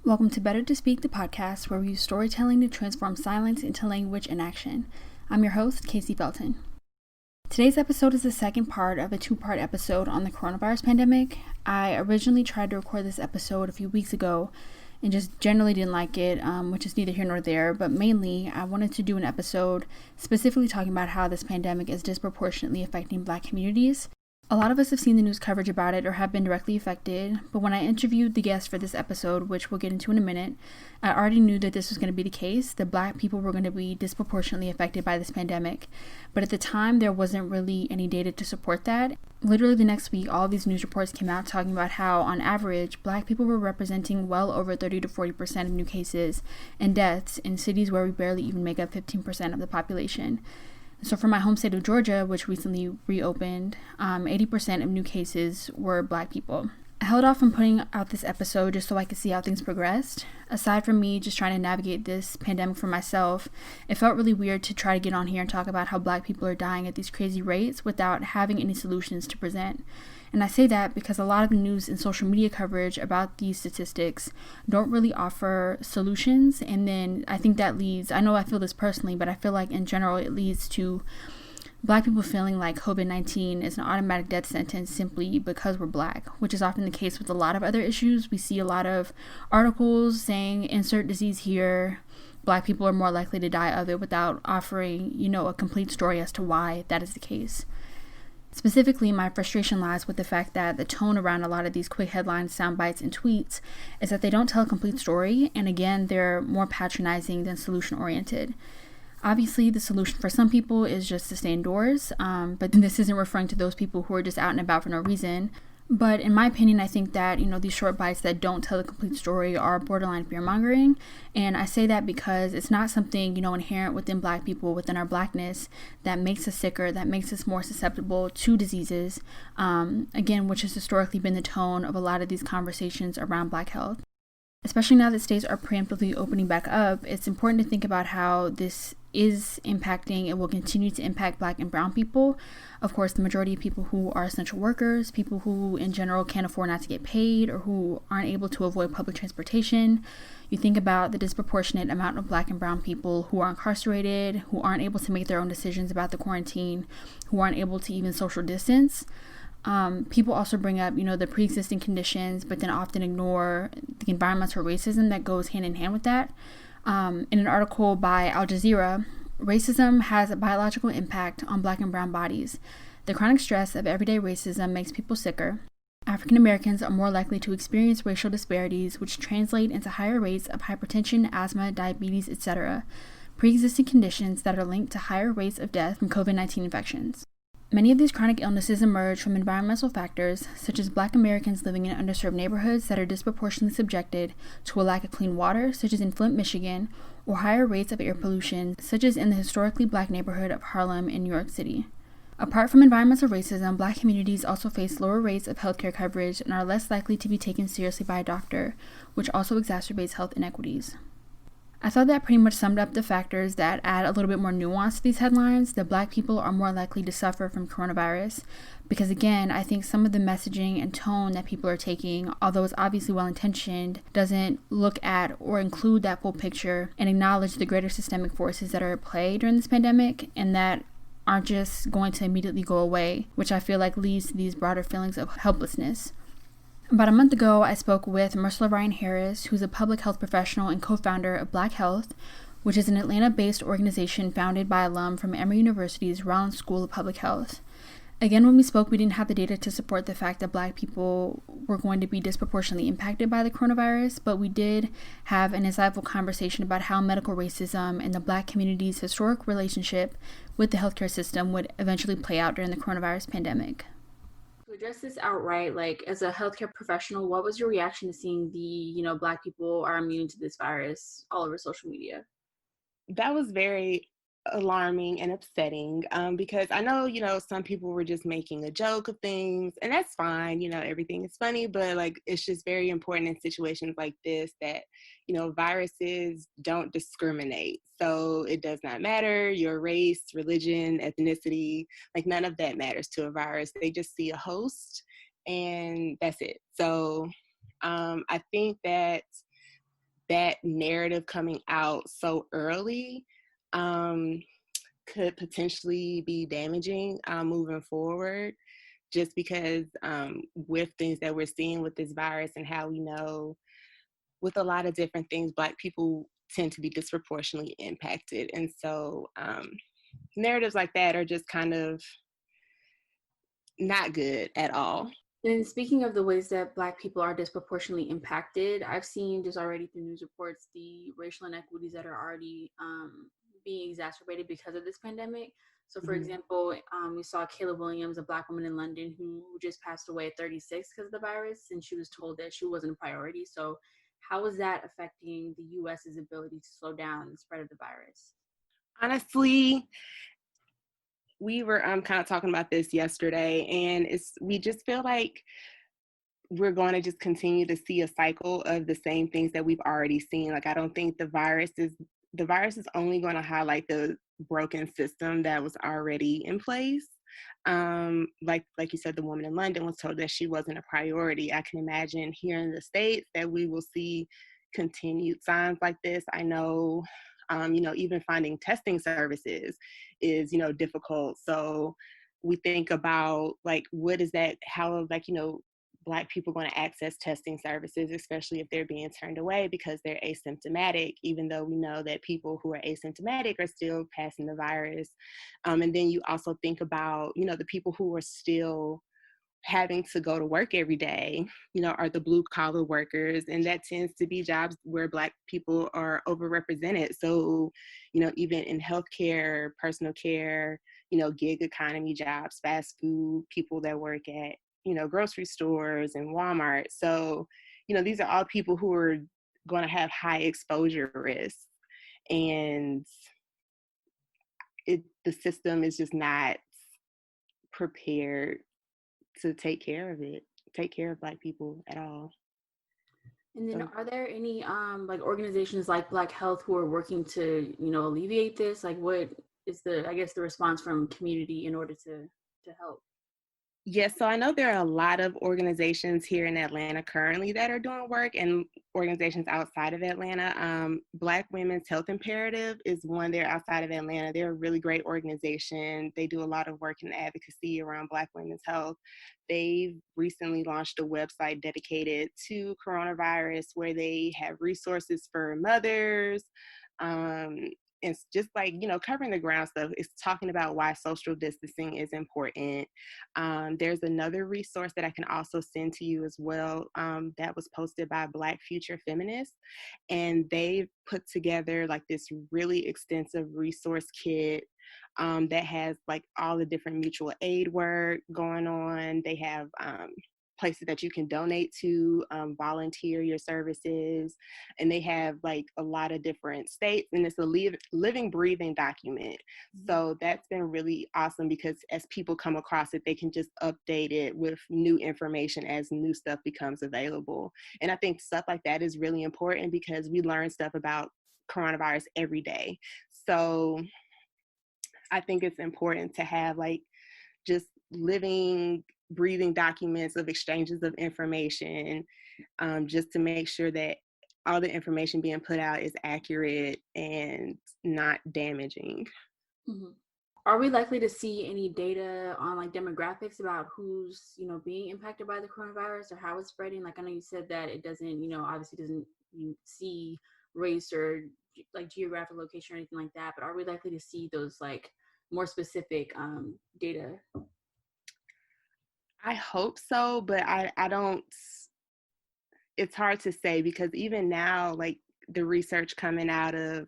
Welcome to Better to Speak, the podcast where we use storytelling to transform silence into language and action. I'm your host, Kési Felton. Today's episode is the second part of a two-part episode on the coronavirus pandemic. I originally tried to record this episode a few weeks ago and just generally didn't like it, which is neither here nor there, but mainly I wanted to do an episode specifically talking about how this pandemic is disproportionately affecting Black communities. A lot of us have seen the news coverage about it or have been directly affected, but when I interviewed the guest for this episode, which we'll get into in a minute, I already knew that this was going to be the case, that Black people were going to be disproportionately affected by this pandemic. But at the time, there wasn't really any data to support that. Literally the next week, all these news reports came out talking about how, on average, Black people were representing well over 30 to 40% of new cases and deaths in cities where we barely even make up 15% of the population. So for my home state of Georgia, which recently reopened, 80% of new cases were Black people. I held off from putting out this episode just so I could see how things progressed. Aside from me just trying to navigate this pandemic for myself, it felt really weird to try to get on here and talk about how Black people are dying at these crazy rates without having any solutions to present. And I say that because a lot of the news and social media coverage about these statistics don't really offer solutions. And then I think that leads, I know I feel this personally, but I feel like in general it leads to Black people feeling like COVID-19 is an automatic death sentence simply because we're Black, which is often the case with a lot of other issues. We see a lot of articles saying insert disease here, Black people are more likely to die of it without offering, a complete story as to why that is the case. Specifically, my frustration lies with the fact that the tone around a lot of these quick headlines, sound bites, and tweets is that they don't tell a complete story, and again, they're more patronizing than solution-oriented. Obviously, the solution for some people is just to stay indoors, but this isn't referring to those people who are just out and about for no reason. But in my opinion, I think that, these short bites that don't tell the complete story are borderline fear-mongering. And I say that because it's not something, inherent within Black people, within our Blackness, that makes us sicker, that makes us more susceptible to diseases, again, which has historically been the tone of a lot of these conversations around Black health. Especially now that states are preemptively opening back up, it's important to think about how this is impacting and will continue to impact Black and brown people. Of course, the majority of people who are essential workers, people who in general can't afford not to get paid or who aren't able to avoid public transportation. You think about the disproportionate amount of Black and brown people who are incarcerated, who aren't able to make their own decisions about the quarantine, who aren't able to even social distance. People also bring up, the pre-existing conditions, but then often ignore the environmental racism that goes hand in hand with that. In an article by Al Jazeera, racism has a biological impact on Black and brown bodies. The chronic stress of everyday racism makes people sicker. African Americans are more likely to experience racial disparities, which translate into higher rates of hypertension, asthma, diabetes, etc., pre-existing conditions that are linked to higher rates of death from COVID-19 infections. Many of these chronic illnesses emerge from environmental factors, such as Black Americans living in underserved neighborhoods that are disproportionately subjected to a lack of clean water, such as in Flint, Michigan, or higher rates of air pollution, such as in the historically Black neighborhood of Harlem in New York City. Apart from environmental racism, Black communities also face lower rates of healthcare coverage and are less likely to be taken seriously by a doctor, which also exacerbates health inequities. I thought that pretty much summed up the factors that add a little bit more nuance to these headlines, that Black people are more likely to suffer from coronavirus. Because again, I think some of the messaging and tone that people are taking, although it's obviously well-intentioned, doesn't look at or include that full picture and acknowledge the greater systemic forces that are at play during this pandemic and that aren't just going to immediately go away, which I feel like leads to these broader feelings of helplessness. About a month ago, I spoke with Mercilla Ryan-Harris, who's a public health professional and co-founder of Black Health, which is an Atlanta-based organization founded by alum from Emory University's Rollins School of Public Health. Again, when we spoke, we didn't have the data to support the fact that Black people were going to be disproportionately impacted by the coronavirus, but we did have an insightful conversation about how medical racism and the Black community's historic relationship with the healthcare system would eventually play out during the coronavirus pandemic. To address this outright, as a healthcare professional, what was your reaction to seeing the, Black people are immune to this virus all over social media? That was very alarming and upsetting because I know, some people were just making a joke of things, and that's fine. Everything is funny, but it's just very important in situations like this that, viruses don't discriminate. So it does not matter your race, religion, ethnicity, none of that matters to a virus. They just see a host and that's it. So I think that that narrative coming out so early could potentially be damaging moving forward, just because with things that we're seeing with this virus and how we know with a lot of different things, Black people tend to be disproportionately impacted. And so narratives like that are just kind of not good at all. And speaking of the ways that Black people are disproportionately impacted, I've seen just already through news reports the racial inequities that are already being exacerbated because of this pandemic. So, for example, we saw Kayla Williams, a Black woman in London who just passed away at 36 because of the virus, and she was told that she wasn't a priority. So, how is that affecting the U.S.'s ability to slow down the spread of the virus? Honestly, we were kind of talking about this yesterday, and we just feel like we're going to just continue to see a cycle of the same things that we've already seen. Like, I don't think the virus is only going to highlight the broken system that was already in place. Like you said, the woman in London was told that she wasn't a priority. I can imagine here in the States that we will see continued signs like this. I know, even finding testing services is, difficult. So we think about like, what is that, how, like, Black people going to access testing services, especially if they're being turned away because they're asymptomatic, even though we know that people who are asymptomatic are still passing the virus. And then you also think about, the people who are still having to go to work every day, are the blue collar workers. And that tends to be jobs where Black people are overrepresented. So, even in healthcare, personal care, gig economy jobs, fast food, people that work at, grocery stores and Walmart. So, these are all people who are going to have high exposure risks. And the system is just not prepared to take care of Black people at all. And then are there any like organizations like Black Health who are working to, alleviate this? Like, what is the response from community in order to help? Yes, so I know there are a lot of organizations here in Atlanta currently that are doing work, and organizations outside of Atlanta. Black Women's Health Imperative is one there outside of Atlanta. They're a really great organization. They do a lot of work in advocacy around Black women's health. They've recently launched a website dedicated to coronavirus where they have resources for mothers, it's just like, covering the ground stuff. It's talking about why social distancing is important. There's another resource that I can also send to you as well, that was posted by Black Future Feminists. And they've put together like this really extensive resource kit that has like all the different mutual aid work going on. They have places that you can donate to, volunteer your services, and they have like a lot of different states, and it's a living, breathing document. So that's been really awesome because as people come across it, they can just update it with new information as new stuff becomes available. And I think stuff like that is really important because we learn stuff about coronavirus every day. So I think it's important to have like just living, breathing documents of exchanges of information, just to make sure that all the information being put out is accurate and not damaging. Mm-hmm. Are we likely to see any data on like demographics about who's, being impacted by the coronavirus or how it's spreading? Like, I know you said that it doesn't, obviously doesn't see race or like geographic location or anything like that, but are we likely to see those like more specific data? I hope so, but I don't, it's hard to say because even now, like the research coming out of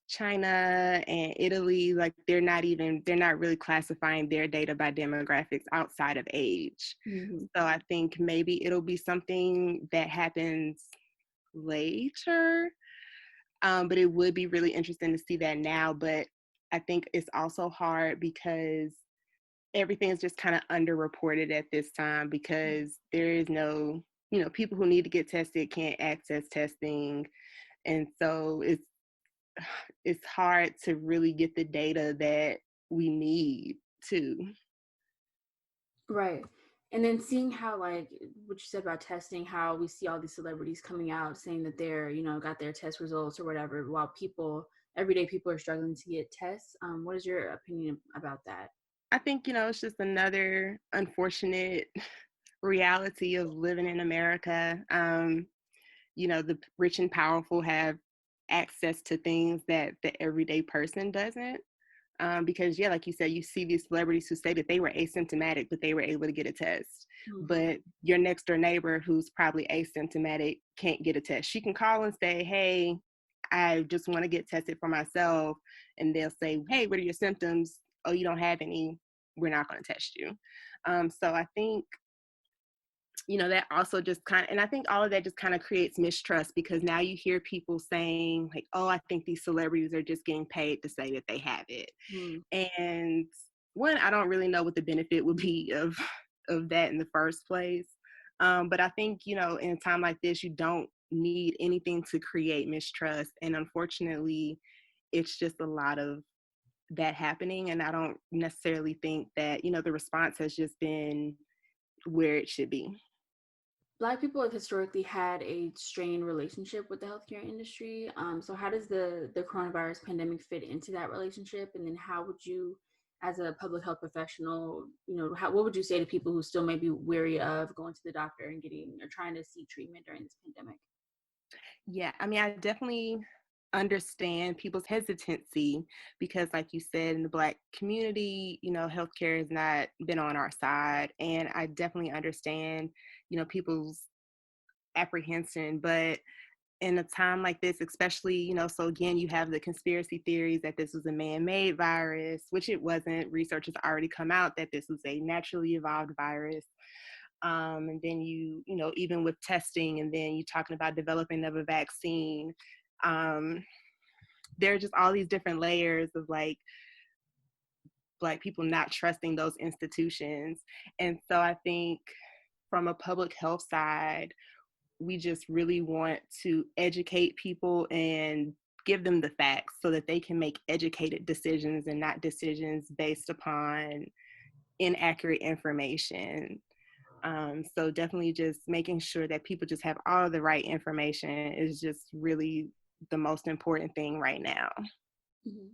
China and Italy, like they're not really classifying their data by demographics outside of age. Mm-hmm. So I think maybe it'll be something that happens later. But it would be really interesting to see that now. But I think it's also hard because everything is just kind of underreported at this time because there is no, people who need to get tested can't access testing. And so it's hard to really get the data that we need to. Right. And then seeing how, like, what you said about testing, how we see all these celebrities coming out saying that they're, got their test results or whatever, while everyday people are struggling to get tests. What is your opinion about that? I think, it's just another unfortunate reality of living in America. The rich and powerful have access to things that the everyday person doesn't. Because like you said, you see these celebrities who say that they were asymptomatic, but they were able to get a test. Mm-hmm. But your next door neighbor who's probably asymptomatic can't get a test. She can call and say, hey, I just want to get tested for myself. And they'll say, hey, what are your symptoms? Oh, you don't have any. We're not going to test you. So I think, that also just and I think all of that just kind of creates mistrust, because now you hear people saying like, oh, I think these celebrities are just getting paid to say that they have it. And one, I don't really know what the benefit would be of that in the first place. But I think, in a time like this, you don't need anything to create mistrust. And unfortunately, it's just a lot of that happening. And I don't necessarily think that, the response has just been where it should be. Black people have historically had a strained relationship with the healthcare industry. So how does the coronavirus pandemic fit into that relationship? And then how would you, as a public health professional, what would you say to people who still may be wary of going to the doctor and getting or trying to seek treatment during this pandemic? Yeah, I mean, I definitely understand people's hesitancy because, like you said, in the Black community, healthcare has not been on our side. And I definitely understand, people's apprehension. But in a time like this, especially, so again, you have the conspiracy theories that this was a man-made virus, which it wasn't. Research has already come out that this was a naturally evolved virus. And then even with testing, and then you talking about developing of a vaccine, there are just all these different layers of like Black people not trusting those institutions. And so I think from a public health side, we just really want to educate people and give them the facts so that they can make educated decisions and not decisions based upon inaccurate information. So definitely just making sure that people just have all of the right information is just really the most important thing right now. Mm-hmm.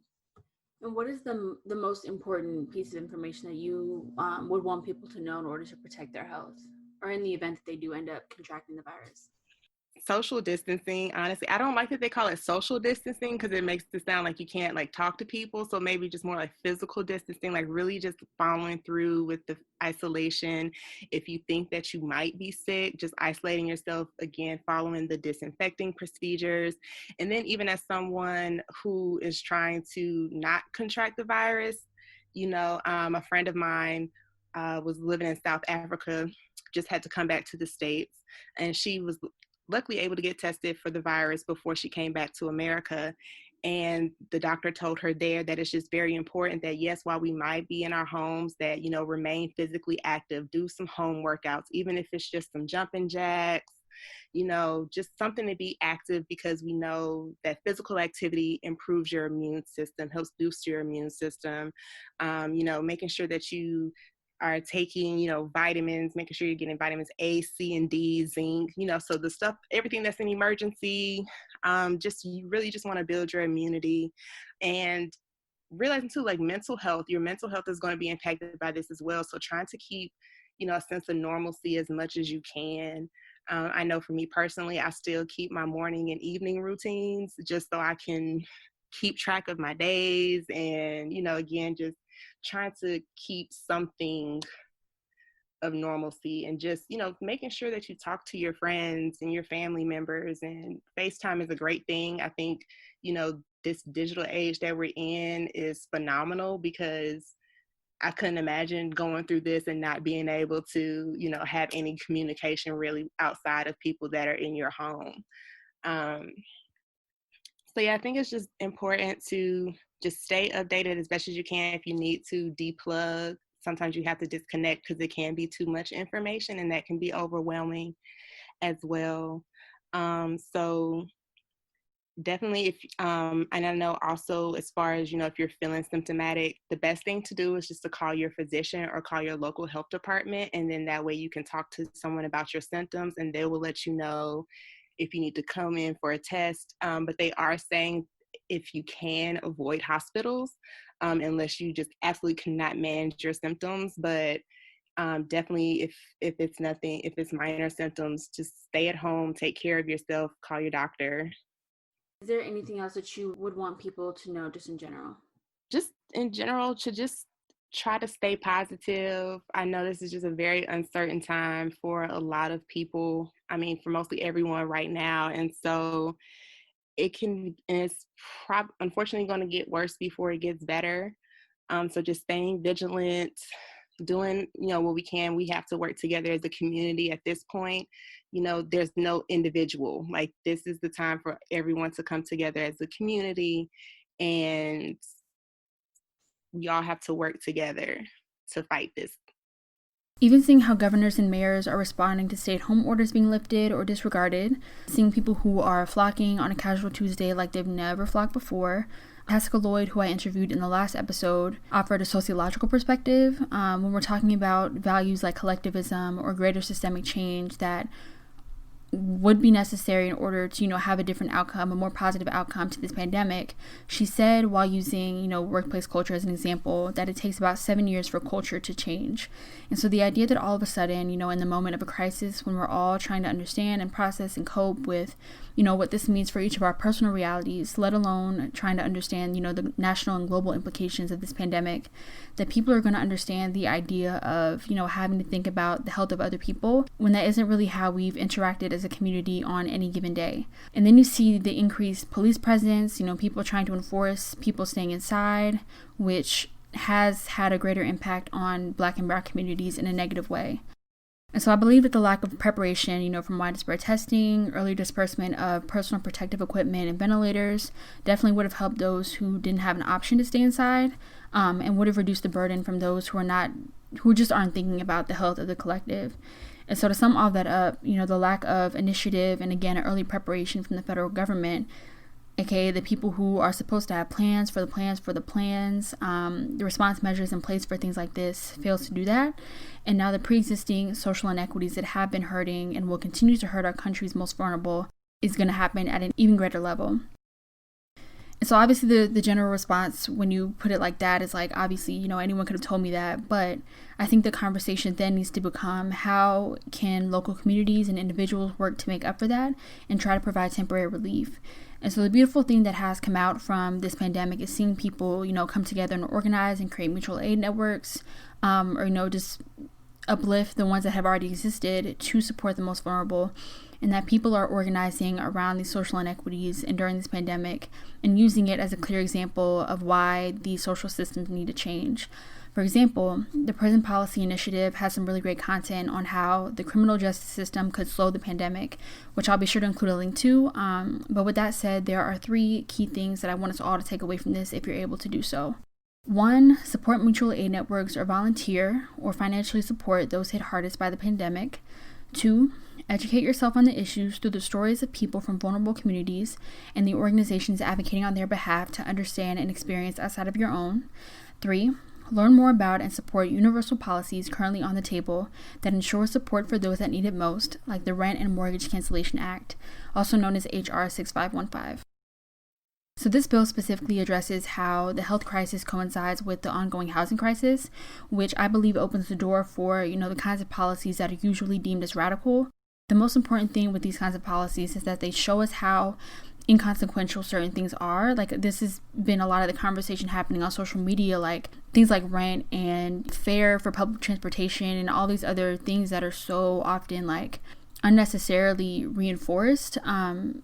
And what is the most important piece of information that you would want people to know in order to protect their health, or in the event that they do end up contracting the virus? Social distancing, honestly, I don't like that they call it social distancing because it makes it sound like you can't like talk to people. So maybe just more like physical distancing, like really just following through with the isolation. If you think that you might be sick, just isolating yourself, again, following the disinfecting procedures. And then even as someone who is trying to not contract the virus, a friend of mine was living in South Africa, just had to come back to the States, and she was luckily able to get tested for the virus before she came back to America. And the doctor told her there that it's just very important that, yes, while we might be in our homes, that, remain physically active, do some home workouts, even if it's just some jumping jacks, just something to be active, because we know that physical activity improves your immune system, helps boost your immune system, making sure that you are taking, vitamins, making sure you're getting vitamins A, C, and D, zinc, so the stuff, everything that's an emergency, you really just want to build your immunity. And realizing too, like your mental health is going to be impacted by this as well. So trying to keep, a sense of normalcy as much as you can. I know for me personally, I still keep my morning and evening routines just so I can keep track of my days and, again, just trying to keep something of normalcy and just, making sure that you talk to your friends and your family members. And FaceTime is a great thing. I think, this digital age that we're in is phenomenal, because I couldn't imagine going through this and not being able to, have any communication really outside of people that are in your home. So yeah, I think it's just important to just stay updated as best as you can. If you need to deplug, sometimes you have to disconnect because it can be too much information and that can be overwhelming as well. So definitely if and I know also as far as if you're feeling symptomatic, the best thing to do is just to call your physician or call your local health department, and then that way you can talk to someone about your symptoms and they will let you know if you need to come in for a test. But they are saying if you can avoid hospitals, unless you just absolutely cannot manage your symptoms. But definitely if it's minor symptoms, just stay at home, take care of yourself, call your doctor. Is there anything else that you would want people to know just in general? Just in general, to just try to stay positive. I know this is just a very uncertain time for a lot of people. I mean, for mostly everyone right now. And so it's unfortunately going to get worse before it gets better. So just staying vigilant, doing, what we can. We have to work together as a community at this point. There's no individual. Like, this is the time for everyone to come together as a community, and we all have to work together to fight this. Even seeing how governors and mayors are responding to stay-at-home orders being lifted or disregarded, seeing people who are flocking on a casual Tuesday like they've never flocked before. Jessica Lloyd, who I interviewed in the last episode, offered a sociological perspective when we're talking about values like collectivism or greater systemic change that would be necessary in order to, have a different outcome, a more positive outcome to this pandemic. She said, while using, workplace culture as an example, that it takes about 7 years for culture to change. And so the idea that all of a sudden, in the moment of a crisis, when we're all trying to understand and process and cope with, what this means for each of our personal realities, let alone trying to understand, the national and global implications of this pandemic, that people are going to understand the idea of, having to think about the health of other people when that isn't really how we've interacted as a community on any given day. And then you see the increased police presence, people trying to enforce people staying inside, which has had a greater impact on Black and Brown communities in a negative way. And so I believe that the lack of preparation, from widespread testing, early disbursement of personal protective equipment and ventilators definitely would have helped those who didn't have an option to stay inside, and would have reduced the burden from those who just aren't thinking about the health of the collective. And so to sum all that up, the lack of initiative and, again, early preparation from the federal government, aka the people who are supposed to have plans for the plans, the response measures in place for things like this fails to do that. And now the pre-existing social inequities that have been hurting and will continue to hurt our country's most vulnerable is going to happen at an even greater level. And so obviously the general response when you put it like that is like, obviously, anyone could have told me that. But I think the conversation then needs to become, how can local communities and individuals work to make up for that and try to provide temporary relief? And so the beautiful thing that has come out from this pandemic is seeing people, come together and organize and create mutual aid networks, or, just uplift the ones that have already existed to support the most vulnerable, and that people are organizing around these social inequities and during this pandemic and using it as a clear example of why these social systems need to change. For example, the Prison Policy Initiative has some really great content on how the criminal justice system could slow the pandemic, which I'll be sure to include a link to. But with that said, there are 3 key things that I want us all to take away from this if you're able to do so. 1, support mutual aid networks or volunteer or financially support those hit hardest by the pandemic. 2, educate yourself on the issues through the stories of people from vulnerable communities and the organizations advocating on their behalf to understand and experience outside of your own. 3, learn more about and support universal policies currently on the table that ensure support for those that need it most, like the Rent and Mortgage Cancellation Act, also known as HR 6515. So this bill specifically addresses how the health crisis coincides with the ongoing housing crisis, which I believe opens the door for, the kinds of policies that are usually deemed as radical. The most important thing with these kinds of policies is that they show us how inconsequential certain things are. Like, this has been a lot of the conversation happening on social media, like things like rent and fare for public transportation and all these other things that are so often like unnecessarily reinforced,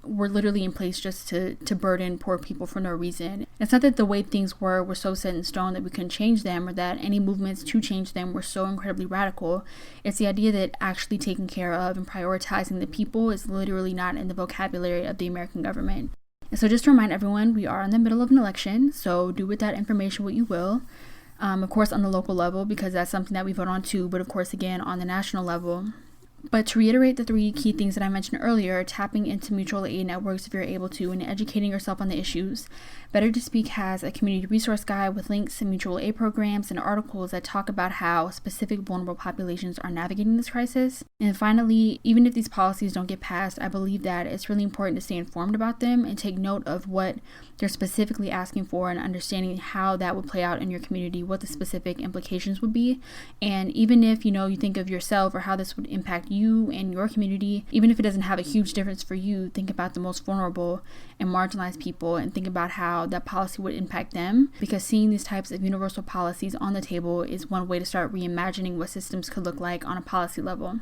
were literally in place just to burden poor people for no reason. It's not that the way things were so set in stone that we couldn't change them, or that any movements to change them were so incredibly radical. It's the idea that actually taking care of and prioritizing the people is literally not in the vocabulary of the American government. And so just to remind everyone, we are in the middle of an election, so do with that information what you will. Of course, on the local level, because that's something that we vote on too, but of course, again, on the national level, But to reiterate the 3 key things that I mentioned earlier, tapping into mutual aid networks if you're able to, and educating yourself on the issues. Better to Speak has a community resource guide with links to mutual aid programs and articles that talk about how specific vulnerable populations are navigating this crisis. And finally, even if these policies don't get passed, I believe that it's really important to stay informed about them and take note of what they're specifically asking for and understanding how that would play out in your community, what the specific implications would be. And even if, you think of yourself or how this would impact you and your community, even if it doesn't have a huge difference for you, think about the most vulnerable and marginalized people and think about how that policy would impact them, because seeing these types of universal policies on the table is one way to start reimagining what systems could look like on a policy level.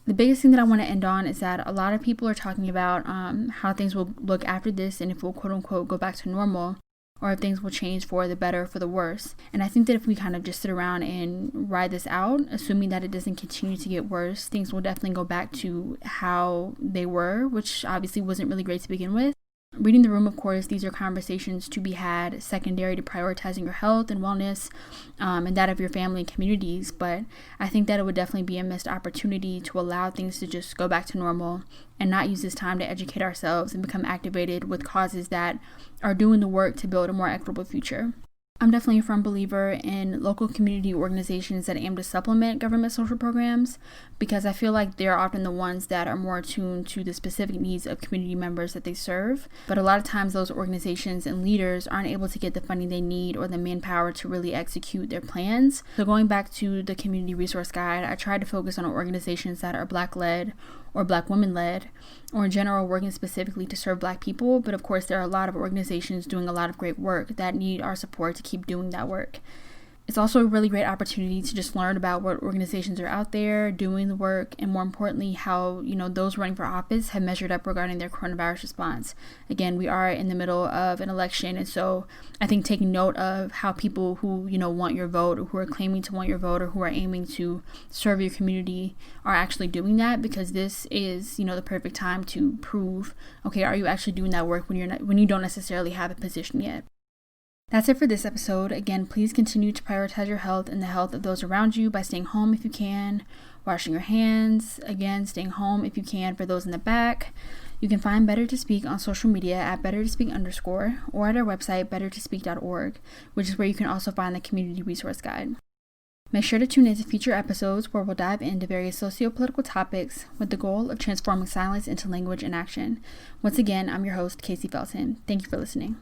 The biggest thing that I want to end on is that a lot of people are talking about how things will look after this and if we'll quote unquote go back to normal, or if things will change for the better or for the worse. And I think that if we kind of just sit around and ride this out, assuming that it doesn't continue to get worse, things will definitely go back to how they were, which obviously wasn't really great to begin with. Reading the room, of course, these are conversations to be had secondary to prioritizing your health and wellness and that of your family and communities. But I think that it would definitely be a missed opportunity to allow things to just go back to normal and not use this time to educate ourselves and become activated with causes that are doing the work to build a more equitable future. I'm definitely a firm believer in local community organizations that aim to supplement government social programs, because I feel like they're often the ones that are more attuned to the specific needs of community members that they serve. But a lot of times those organizations and leaders aren't able to get the funding they need or the manpower to really execute their plans. So going back to the community resource guide, I tried to focus on organizations that are Black-led or Black women-led, or in general working specifically to serve Black people. But of course, there are a lot of organizations doing a lot of great work that need our support to keep doing that work. It's also a really great opportunity to just learn about what organizations are out there doing the work, and more importantly, how, those running for office have measured up regarding their coronavirus response. Again, we are in the middle of an election, and so I think taking note of how people who, want your vote, or who are claiming to want your vote, or who are aiming to serve your community are actually doing that, because this is, the perfect time to prove, okay, are you actually doing that work when you don't necessarily have a position yet? That's it for this episode. Again, please continue to prioritize your health and the health of those around you by staying home if you can, washing your hands, again, staying home if you can for those in the back. You can find Better to Speak on social media at bettertospeak_, or at our website, bettertospeak.org, which is where you can also find the community resource guide. Make sure to tune in to future episodes where we'll dive into various socio-political topics with the goal of transforming silence into language and action. Once again, I'm your host, Kési Felton. Thank you for listening.